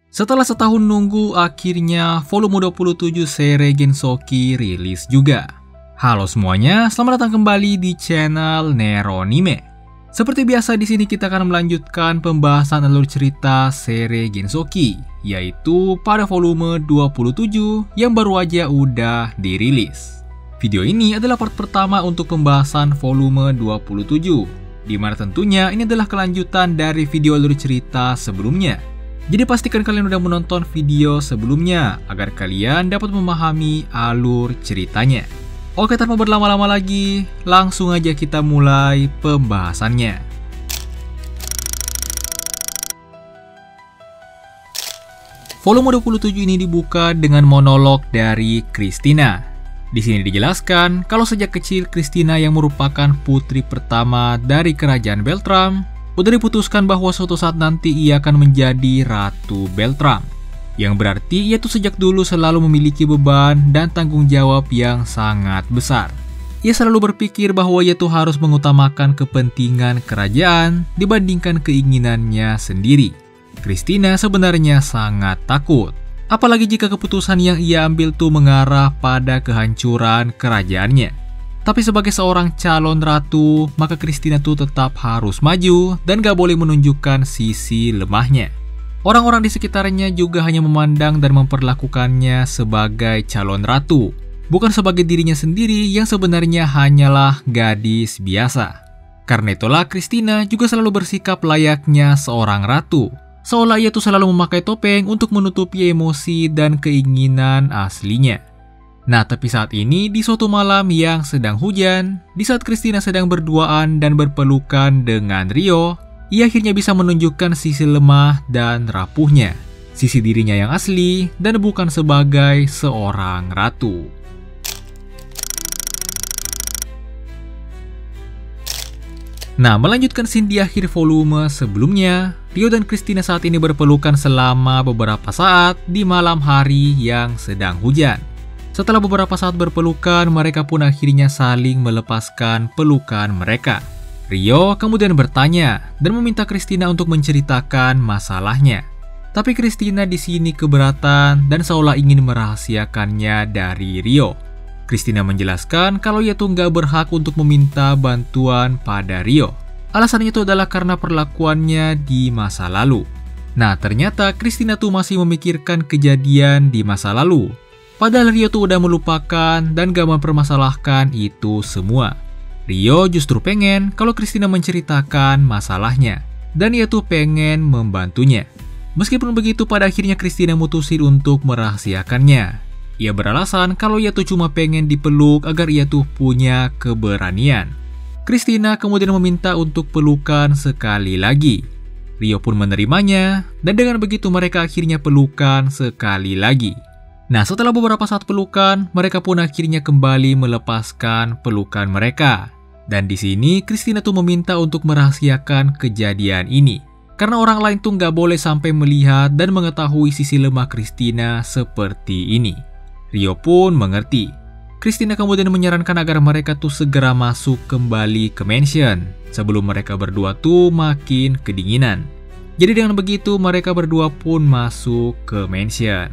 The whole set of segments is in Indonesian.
Setelah setahun nunggu, akhirnya volume 27 seri Gensoki rilis juga. Halo semuanya, selamat datang kembali di channel Neronime. Seperti biasa di sini kita akan melanjutkan pembahasan alur cerita seri Gensoki, yaitu pada volume 27 yang baru aja udah dirilis. Video ini adalah part pertama untuk pembahasan volume 27, di mana tentunya ini adalah kelanjutan dari video alur cerita sebelumnya. Jadi pastikan kalian udah menonton video sebelumnya agar kalian dapat memahami alur ceritanya. Oke, tanpa berlama-lama lagi, langsung aja kita mulai pembahasannya. Volume 27 ini dibuka dengan monolog dari Christina. Di sini dijelaskan kalau sejak kecil Christina yang merupakan putri pertama dari kerajaan Beltram udah diputuskan bahwa suatu saat nanti ia akan menjadi Ratu Beltram. Yang berarti ia tuh sejak dulu selalu memiliki beban dan tanggung jawab yang sangat besar. Ia selalu berpikir bahwa ia tuh harus mengutamakan kepentingan kerajaan dibandingkan keinginannya sendiri. Christina sebenarnya sangat takut. Apalagi jika keputusan yang ia ambil tuh mengarah pada kehancuran kerajaannya. Tapi sebagai seorang calon ratu, maka Christina tuh tetap harus maju dan gak boleh menunjukkan sisi lemahnya. Orang-orang di sekitarnya juga hanya memandang dan memperlakukannya sebagai calon ratu, bukan sebagai dirinya sendiri yang sebenarnya hanyalah gadis biasa. Karena itulah Christina juga selalu bersikap layaknya seorang ratu, seolah ia tuh selalu memakai topeng untuk menutupi emosi dan keinginan aslinya. Nah, tapi saat ini di suatu malam yang sedang hujan, di saat Christina sedang berduaan dan berpelukan dengan Ryo, ia akhirnya bisa menunjukkan sisi lemah dan rapuhnya, sisi dirinya yang asli dan bukan sebagai seorang ratu. Nah, melanjutkan scene di akhir volume sebelumnya, Ryo dan Christina saat ini berpelukan selama beberapa saat di malam hari yang sedang hujan. Setelah beberapa saat berpelukan, mereka pun akhirnya saling melepaskan pelukan mereka. Ryo kemudian bertanya dan meminta Christina untuk menceritakan masalahnya. Tapi Christina di sini keberatan dan seolah ingin merahasiakannya dari Ryo. Christina menjelaskan kalau ia tuh nggak berhak untuk meminta bantuan pada Ryo. Alasannya itu adalah karena perlakuannya di masa lalu. Nah, ternyata Christina tuh masih memikirkan kejadian di masa lalu. Padahal Ryo tuh udah melupakan dan gak mempermasalahkan itu semua. Ryo justru pengen kalau Christina menceritakan masalahnya, dan ia tuh pengen membantunya. Meskipun begitu, pada akhirnya Christina mutusin untuk merahasiakannya. Ia beralasan kalau ia tuh cuma pengen dipeluk agar ia tuh punya keberanian. Christina kemudian meminta untuk pelukan sekali lagi. Ryo pun menerimanya, dan dengan begitu mereka akhirnya pelukan sekali lagi. Nah, setelah beberapa saat pelukan, mereka pun akhirnya kembali melepaskan pelukan mereka. Dan di sini, Christina tuh meminta untuk merahasiakan kejadian ini. Karena orang lain tuh nggak boleh sampai melihat dan mengetahui sisi lemah Christina seperti ini. Ryo pun mengerti. Christina kemudian menyarankan agar mereka tuh segera masuk kembali ke mansion, sebelum mereka berdua tuh makin kedinginan. Jadi dengan begitu, mereka berdua pun masuk ke mansion.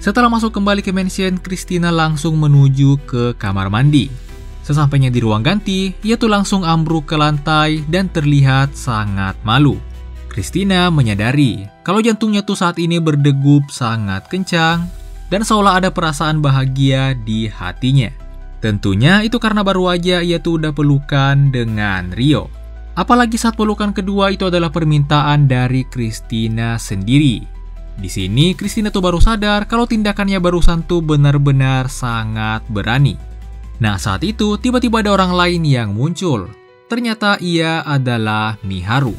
Setelah masuk kembali ke mansion, Christina langsung menuju ke kamar mandi. Sesampainya di ruang ganti, ia tuh langsung ambruk ke lantai dan terlihat sangat malu. Christina menyadari kalau jantungnya tuh saat ini berdegup sangat kencang dan seolah ada perasaan bahagia di hatinya. Tentunya itu karena baru aja ia tuh udah pelukan dengan Ryo. Apalagi saat pelukan kedua itu adalah permintaan dari Christina sendiri. Di sini, Christina tuh baru sadar kalau tindakannya barusan tuh benar-benar sangat berani. Nah, saat itu tiba-tiba ada orang lain yang muncul. Ternyata ia adalah Miharu.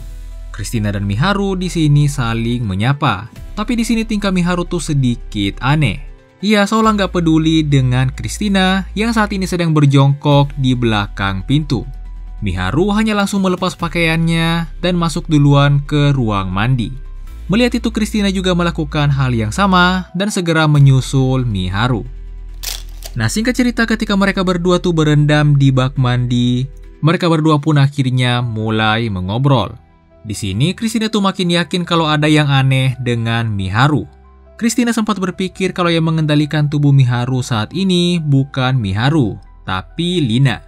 Christina dan Miharu di sini saling menyapa. Tapi di sini tingkah Miharu tuh sedikit aneh. Ia seolah nggak peduli dengan Christina yang saat ini sedang berjongkok di belakang pintu. Miharu hanya langsung melepas pakaiannya dan masuk duluan ke ruang mandi. Melihat itu, Christina juga melakukan hal yang sama dan segera menyusul Miharu. Nah, singkat cerita, ketika mereka berdua tuh berendam di bak mandi, mereka berdua pun akhirnya mulai mengobrol. Di sini Christina tuh makin yakin kalau ada yang aneh dengan Miharu. Christina sempat berpikir kalau yang mengendalikan tubuh Miharu saat ini bukan Miharu, tapi Lina.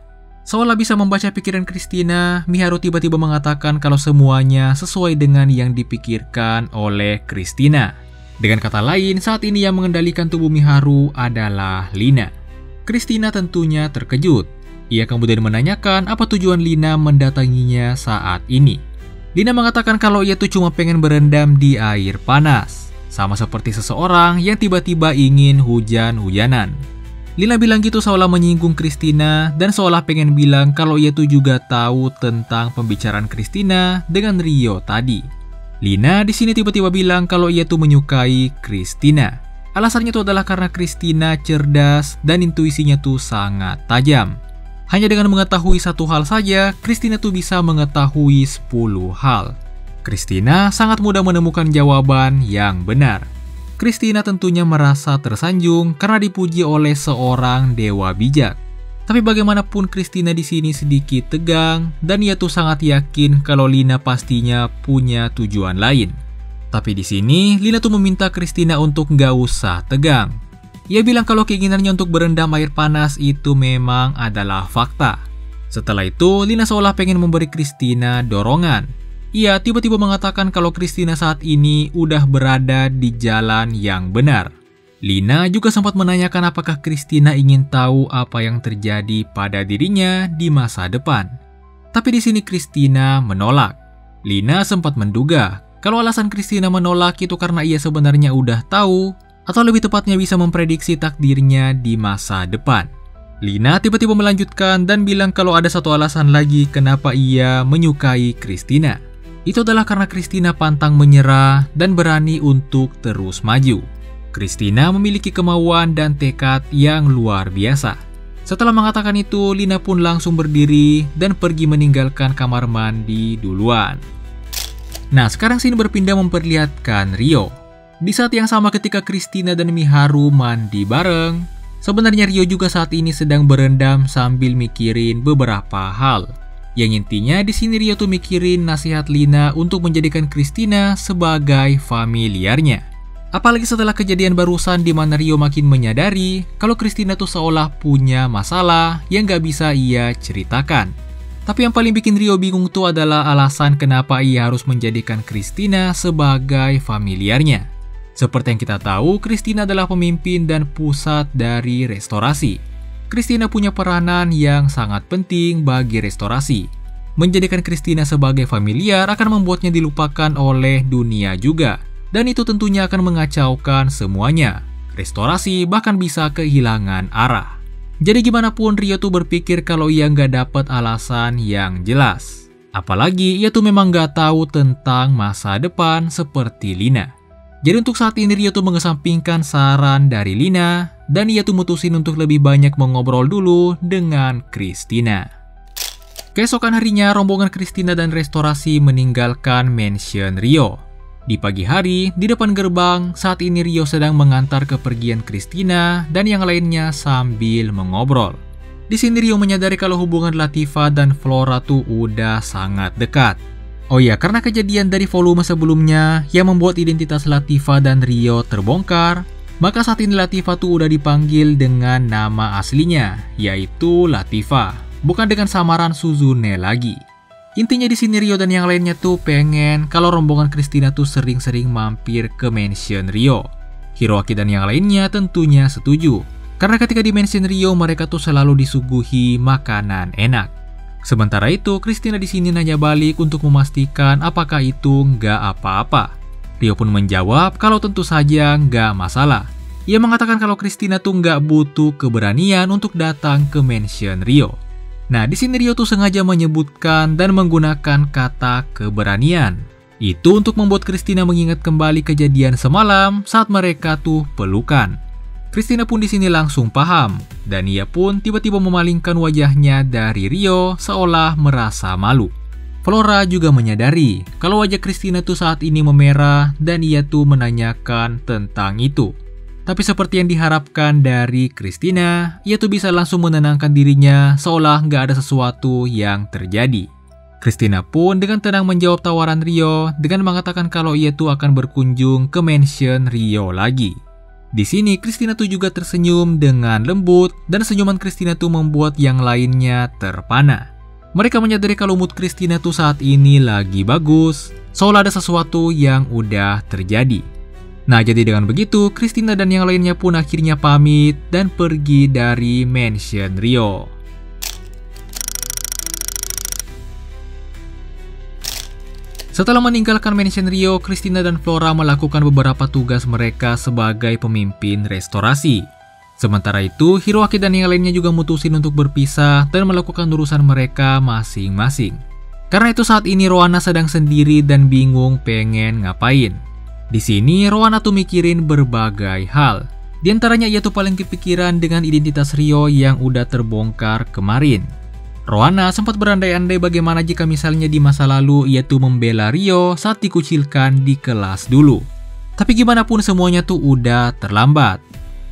Seolah bisa membaca pikiran Christina, Miharu tiba-tiba mengatakan kalau semuanya sesuai dengan yang dipikirkan oleh Christina. Dengan kata lain, saat ini yang mengendalikan tubuh Miharu adalah Lina. Christina tentunya terkejut. Ia kemudian menanyakan apa tujuan Lina mendatanginya saat ini. Lina mengatakan kalau ia tuh cuma pengen berendam di air panas, sama seperti seseorang yang tiba-tiba ingin hujan-hujanan. Lina bilang gitu seolah menyinggung Christina dan seolah pengen bilang kalau ia tuh juga tahu tentang pembicaraan Christina dengan Rio tadi. Lina di sini tiba-tiba bilang kalau ia tuh menyukai Christina. Alasannya itu adalah karena Christina cerdas dan intuisinya tuh sangat tajam. Hanya dengan mengetahui satu hal saja, Christina tuh bisa mengetahui 10 hal. Christina sangat mudah menemukan jawaban yang benar. Christina tentunya merasa tersanjung karena dipuji oleh seorang dewa bijak. Tapi bagaimanapun Christina di sini sedikit tegang dan ia tuh sangat yakin kalau Lina pastinya punya tujuan lain. Tapi di sini Lina tuh meminta Christina untuk nggak usah tegang. Ia bilang kalau keinginannya untuk berendam air panas itu memang adalah fakta. Setelah itu Lina seolah pengen memberi Christina dorongan. Ia tiba-tiba mengatakan kalau Christina saat ini udah berada di jalan yang benar. Lina juga sempat menanyakan apakah Christina ingin tahu apa yang terjadi pada dirinya di masa depan. Tapi di sini Christina menolak. Lina sempat menduga kalau alasan Christina menolak itu karena ia sebenarnya udah tahu atau lebih tepatnya bisa memprediksi takdirnya di masa depan. Lina tiba-tiba melanjutkan dan bilang kalau ada satu alasan lagi kenapa ia menyukai Christina. Itu adalah karena Christina pantang menyerah dan berani untuk terus maju. Christina memiliki kemauan dan tekad yang luar biasa. Setelah mengatakan itu, Lina pun langsung berdiri dan pergi meninggalkan kamar mandi duluan. Nah, sekarang sini berpindah memperlihatkan Rio. Di saat yang sama ketika Christina dan Miharu mandi bareng, sebenarnya Rio juga saat ini sedang berendam sambil mikirin beberapa hal. Yang intinya di sini Rio tuh mikirin nasihat Lina untuk menjadikan Christina sebagai familiarnya. Apalagi setelah kejadian barusan di mana Rio makin menyadari kalau Christina tuh seolah punya masalah yang gak bisa ia ceritakan. Tapi yang paling bikin Rio bingung tuh adalah alasan kenapa ia harus menjadikan Christina sebagai familiarnya. Seperti yang kita tahu, Christina adalah pemimpin dan pusat dari restorasi. Christina punya peranan yang sangat penting bagi restorasi. Menjadikan Christina sebagai familiar akan membuatnya dilupakan oleh dunia juga. Dan itu tentunya akan mengacaukan semuanya. Restorasi bahkan bisa kehilangan arah. Jadi gimana pun Rio tuh berpikir kalau ia nggak dapat alasan yang jelas. Apalagi ia tuh memang nggak tahu tentang masa depan seperti Lina. Jadi untuk saat ini Rio tuh mengesampingkan saran dari Lina dan ia tuh mutusin untuk lebih banyak mengobrol dulu dengan Christina. Keesokan harinya rombongan Christina dan restorasi meninggalkan mansion Rio. Di pagi hari, di depan gerbang, saat ini Rio sedang mengantar kepergian Christina dan yang lainnya sambil mengobrol. Di sini Rio menyadari kalau hubungan Latifah dan Flora tuh udah sangat dekat. Oh iya, karena kejadian dari volume sebelumnya yang membuat identitas Latifah dan Rio terbongkar, maka saat ini Latifah tuh udah dipanggil dengan nama aslinya, yaitu Latifah, bukan dengan samaran Suzune lagi. Intinya di sini Rio dan yang lainnya tuh pengen kalau rombongan Christina tuh sering-sering mampir ke mansion Rio. Hiroaki dan yang lainnya tentunya setuju, karena ketika di mansion Rio mereka tuh selalu disuguhi makanan enak. Sementara itu, Christina di sini nanya balik untuk memastikan apakah itu nggak apa-apa. Rio pun menjawab kalau tentu saja nggak masalah. Ia mengatakan kalau Christina tuh nggak butuh keberanian untuk datang ke mansion Rio. Nah, di sini Rio tuh sengaja menyebutkan dan menggunakan kata keberanian. Itu untuk membuat Christina mengingat kembali kejadian semalam saat mereka tuh pelukan. Christina pun di sini langsung paham, dan ia pun tiba-tiba memalingkan wajahnya dari Rio seolah merasa malu. Flora juga menyadari kalau wajah Christina tuh saat ini memerah dan ia tuh menanyakan tentang itu. Tapi seperti yang diharapkan dari Christina, ia tuh bisa langsung menenangkan dirinya seolah nggak ada sesuatu yang terjadi. Christina pun dengan tenang menjawab tawaran Rio dengan mengatakan kalau ia tuh akan berkunjung ke mansion Rio lagi. Di sini Christina tuh juga tersenyum dengan lembut dan senyuman Christina tuh membuat yang lainnya terpana. Mereka menyadari kalau mood Christina tuh saat ini lagi bagus, seolah ada sesuatu yang udah terjadi. Nah, jadi dengan begitu Christina dan yang lainnya pun akhirnya pamit dan pergi dari mansion Rio. Setelah meninggalkan mansion Rio, Christina dan Flora melakukan beberapa tugas mereka sebagai pemimpin restorasi. Sementara itu, Hiroaki dan yang lainnya juga mutusin untuk berpisah dan melakukan urusan mereka masing-masing. Karena itu saat ini Rohana sedang sendiri dan bingung pengen ngapain. Di sini Rohana tuh mikirin berbagai hal. Di antaranya ia tuh paling kepikiran dengan identitas Rio yang udah terbongkar kemarin. Rohana sempat berandai-andai bagaimana jika misalnya di masa lalu ia tuh membela Rio saat dikucilkan di kelas dulu. Tapi gimana pun semuanya tuh udah terlambat.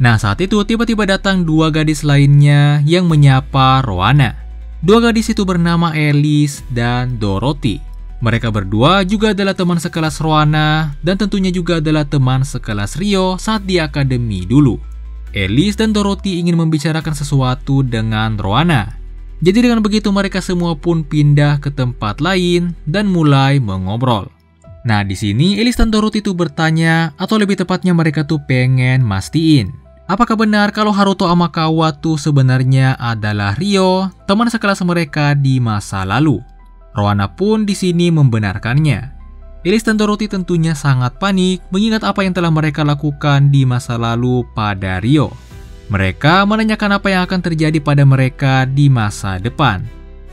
Nah, saat itu tiba-tiba datang dua gadis lainnya yang menyapa Rohana. Dua gadis itu bernama Elise dan Dorothy. Mereka berdua juga adalah teman sekelas Rohana dan tentunya juga adalah teman sekelas Rio saat di akademi dulu. Elise dan Dorothy ingin membicarakan sesuatu dengan Rohana. Jadi dengan begitu mereka semua pun pindah ke tempat lain dan mulai mengobrol. Nah, di sini Elise dan Dorothy itu bertanya, atau lebih tepatnya mereka tuh pengen mastiin, apakah benar kalau Haruto Amakawa tuh sebenarnya adalah Rio, teman sekelas mereka di masa lalu. Rohana pun di sini membenarkannya. Elise dan Dorothy tentunya sangat panik mengingat apa yang telah mereka lakukan di masa lalu pada Rio. Mereka menanyakan apa yang akan terjadi pada mereka di masa depan.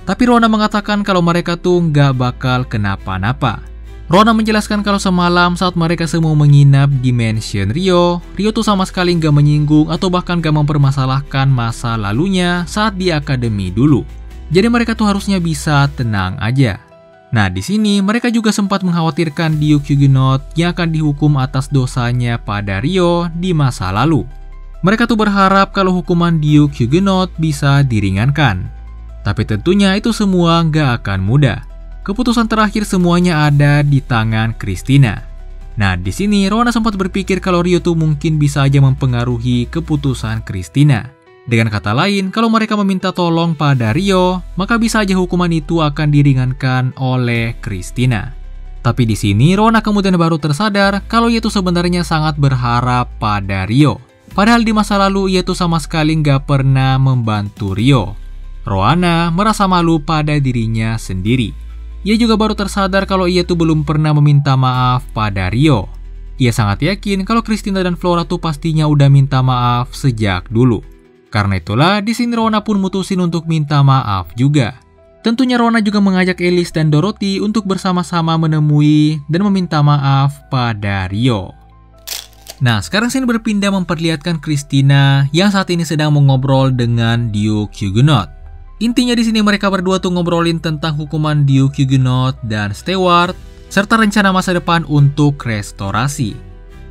Tapi Rohana mengatakan kalau mereka tuh nggak bakal kenapa-napa. Rohana menjelaskan kalau semalam saat mereka semua menginap di mansion Rio, Rio tuh sama sekali nggak menyinggung atau bahkan nggak mempermasalahkan masa lalunya saat di akademi dulu. Jadi mereka tuh harusnya bisa tenang aja. Nah, di sini mereka juga sempat mengkhawatirkan Duke Huguenot yang akan dihukum atas dosanya pada Rio di masa lalu. Mereka tuh berharap kalau hukuman Duke Huguenot bisa diringankan. Tapi tentunya itu semua nggak akan mudah. Keputusan terakhir semuanya ada di tangan Christina. Nah, di sini Rohana sempat berpikir kalau Rio tuh mungkin bisa aja mempengaruhi keputusan Christina. Dengan kata lain, kalau mereka meminta tolong pada Rio, maka bisa aja hukuman itu akan diringankan oleh Christina. Tapi di sini Rohana kemudian baru tersadar kalau ia tuh sebenarnya sangat berharap pada Rio. Padahal di masa lalu ia tuh sama sekali nggak pernah membantu Rio. Rohana merasa malu pada dirinya sendiri. Ia juga baru tersadar kalau ia tuh belum pernah meminta maaf pada Rio. Ia sangat yakin kalau Christina dan Flora tuh pastinya udah minta maaf sejak dulu. Karena itulah di sini Rohana pun mutusin untuk minta maaf juga. Tentunya Rohana juga mengajak Elise dan Dorothy untuk bersama-sama menemui dan meminta maaf pada Rio. Nah, sekarang scene berpindah memperlihatkan Christina yang saat ini sedang mengobrol dengan Duke Huguenot. Intinya di sini mereka berdua tuh ngobrolin tentang hukuman Duke Huguenot dan Stewart serta rencana masa depan untuk restorasi.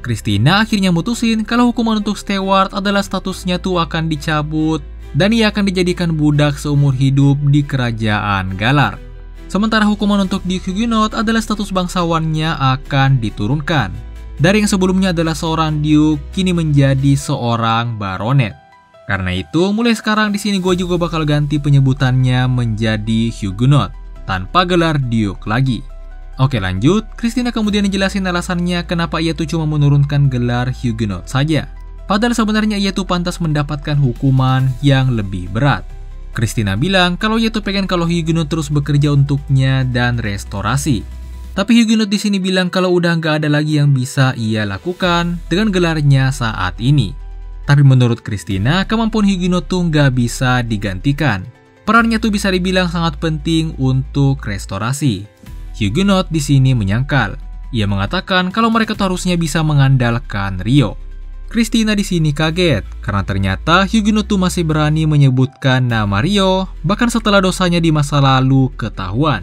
Christina akhirnya mutusin kalau hukuman untuk Stewart adalah statusnya tuh akan dicabut dan ia akan dijadikan budak seumur hidup di kerajaan Galar. Sementara hukuman untuk Duke Huguenot adalah status bangsawannya akan diturunkan. Dari yang sebelumnya adalah seorang Duke, kini menjadi seorang Baronet. Karena itu, mulai sekarang di sini gue juga bakal ganti penyebutannya menjadi Huguenot, tanpa gelar Duke lagi. Oke lanjut, Christina kemudian jelasin alasannya kenapa ia tuh cuma menurunkan gelar Huguenot saja. Padahal sebenarnya ia tuh pantas mendapatkan hukuman yang lebih berat. Christina bilang kalau ia tuh pengen kalau Huguenot terus bekerja untuknya dan restorasi. Tapi Huguenot di sini bilang kalau udah nggak ada lagi yang bisa ia lakukan dengan gelarnya saat ini. Tapi menurut Christina, kemampuan Huguenot tuh nggak bisa digantikan. Perannya tuh bisa dibilang sangat penting untuk restorasi. Huguenot di sini menyangkal. Ia mengatakan kalau mereka tuh harusnya bisa mengandalkan Rio. Christina di sini kaget karena ternyata Huguenot tuh masih berani menyebutkan nama Rio bahkan setelah dosanya di masa lalu ketahuan.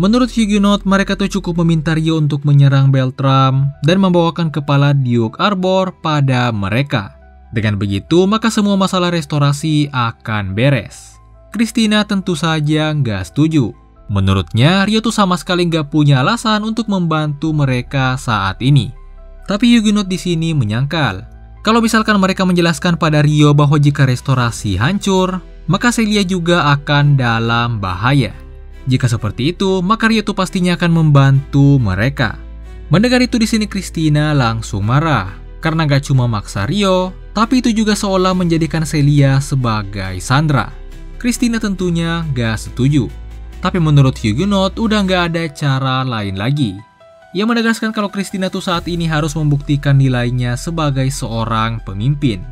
Menurut Huguenot, mereka tuh cukup meminta Rio untuk menyerang Beltram dan membawakan kepala Duke Arbor pada mereka. Dengan begitu, maka semua masalah restorasi akan beres. Christina tentu saja nggak setuju. Menurutnya, Ryo tuh sama sekali nggak punya alasan untuk membantu mereka saat ini. Tapi Huguenot di sini menyangkal, kalau misalkan mereka menjelaskan pada Ryo bahwa jika restorasi hancur, maka Celia juga akan dalam bahaya. Jika seperti itu, maka Ryo tuh pastinya akan membantu mereka. Mendengar itu di sini Christina langsung marah, karena gak cuma maksa Ryo, tapi itu juga seolah menjadikan Celia sebagai Sandra. Christina tentunya gak setuju. Tapi menurut Huguenot udah gak ada cara lain lagi. Ia menegaskan kalau Christina tuh saat ini harus membuktikan nilainya sebagai seorang pemimpin.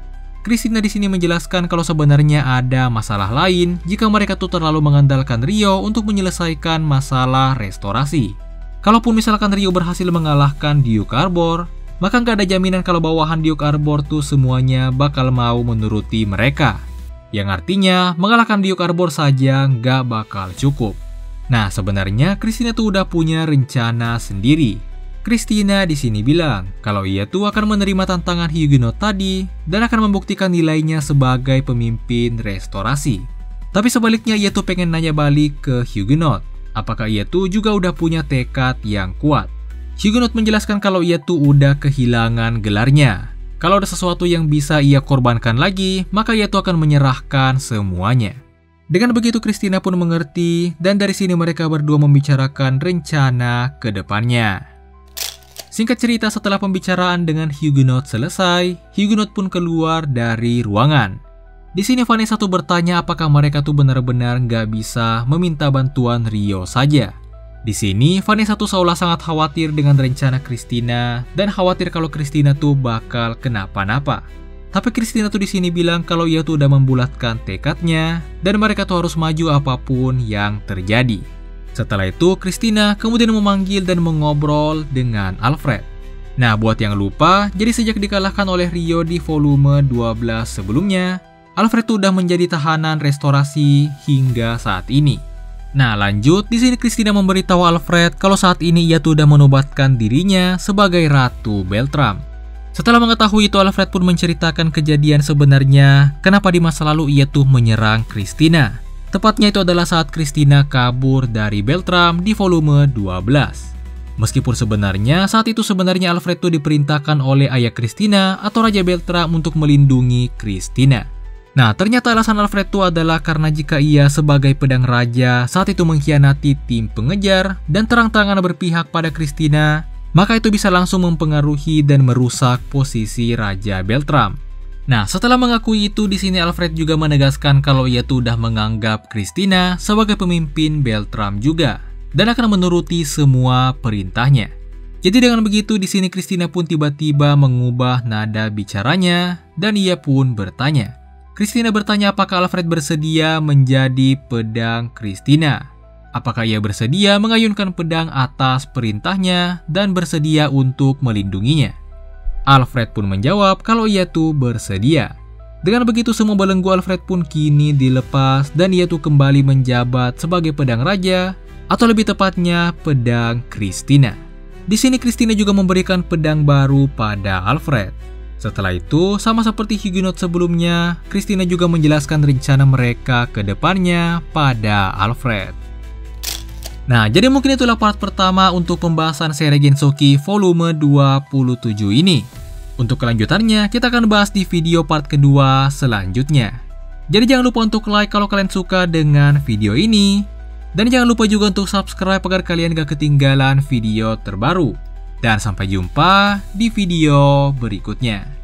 Christina di sini menjelaskan kalau sebenarnya ada masalah lain jika mereka tuh terlalu mengandalkan Ryo untuk menyelesaikan masalah restorasi. Kalaupun misalkan Ryo berhasil mengalahkan Duke Arbor, maka nggak ada jaminan kalau bawahan Duke Arbor tuh semuanya bakal mau menuruti mereka. Yang artinya, mengalahkan Duke Arbor saja nggak bakal cukup. Nah, sebenarnya Christina tuh udah punya rencana sendiri. Christina di sini bilang kalau ia tuh akan menerima tantangan Huguenot tadi dan akan membuktikan nilainya sebagai pemimpin restorasi. Tapi sebaliknya ia tuh pengen nanya balik ke Huguenot, apakah ia tuh juga udah punya tekad yang kuat. Huguenot menjelaskan kalau ia tuh udah kehilangan gelarnya. Kalau ada sesuatu yang bisa ia korbankan lagi, maka ia tuh akan menyerahkan semuanya. Dengan begitu Christina pun mengerti dan dari sini mereka berdua membicarakan rencana ke depannya. Singkat cerita, setelah pembicaraan dengan Huguenot selesai, Huguenot pun keluar dari ruangan. Di sini Vanessa tuh bertanya apakah mereka tuh benar-benar nggak bisa meminta bantuan Ryo saja. Di sini Vanessa tuh seolah sangat khawatir dengan rencana Christina dan khawatir kalau Christina tuh bakal kenapa-napa. Tapi Christina tuh di sini bilang kalau ia tuh udah membulatkan tekadnya dan mereka tuh harus maju apapun yang terjadi. Setelah itu Christina kemudian memanggil dan mengobrol dengan Alfred. Nah, buat yang lupa, jadi sejak dikalahkan oleh Ryo di volume 12 sebelumnya, Alfred tuh udah menjadi tahanan restorasi hingga saat ini. Nah, lanjut di sini Christina memberitahu Alfred kalau saat ini ia tuh udah menobatkan dirinya sebagai Ratu Beltram. Setelah mengetahui itu, Alfred pun menceritakan kejadian sebenarnya kenapa di masa lalu ia tuh menyerang Christina. Tepatnya itu adalah saat Christina kabur dari Beltram di volume 12. Meskipun sebenarnya saat itu Alfred tuh diperintahkan oleh ayah Christina atau Raja Beltram untuk melindungi Christina. Nah, ternyata alasan Alfred itu adalah karena jika ia sebagai pedang raja saat itu mengkhianati tim pengejar dan terang-terangan berpihak pada Christina, maka itu bisa langsung mempengaruhi dan merusak posisi Raja Beltram. Nah, setelah mengakui itu, di sini Alfred juga menegaskan kalau ia tuh udah menganggap Christina sebagai pemimpin Beltram juga dan akan menuruti semua perintahnya. Jadi dengan begitu, di sini Christina pun tiba-tiba mengubah nada bicaranya dan ia pun bertanya. Christina bertanya apakah Alfred bersedia menjadi pedang Christina. Apakah ia bersedia mengayunkan pedang atas perintahnya dan bersedia untuk melindunginya? Alfred pun menjawab kalau ia tuh bersedia. Dengan begitu semua belenggu Alfred pun kini dilepas dan ia tuh kembali menjabat sebagai pedang raja atau lebih tepatnya pedang Christina. Di sini Christina juga memberikan pedang baru pada Alfred. Setelah itu, sama seperti Huguenot sebelumnya, Christina juga menjelaskan rencana mereka ke depannya pada Alfred. Nah, jadi mungkin itulah part pertama untuk pembahasan seri Gensoki volume 27 ini. Untuk kelanjutannya, kita akan bahas di video part kedua selanjutnya. Jadi jangan lupa untuk like kalau kalian suka dengan video ini. Dan jangan lupa juga untuk subscribe agar kalian gak ketinggalan video terbaru. Dan sampai jumpa di video berikutnya.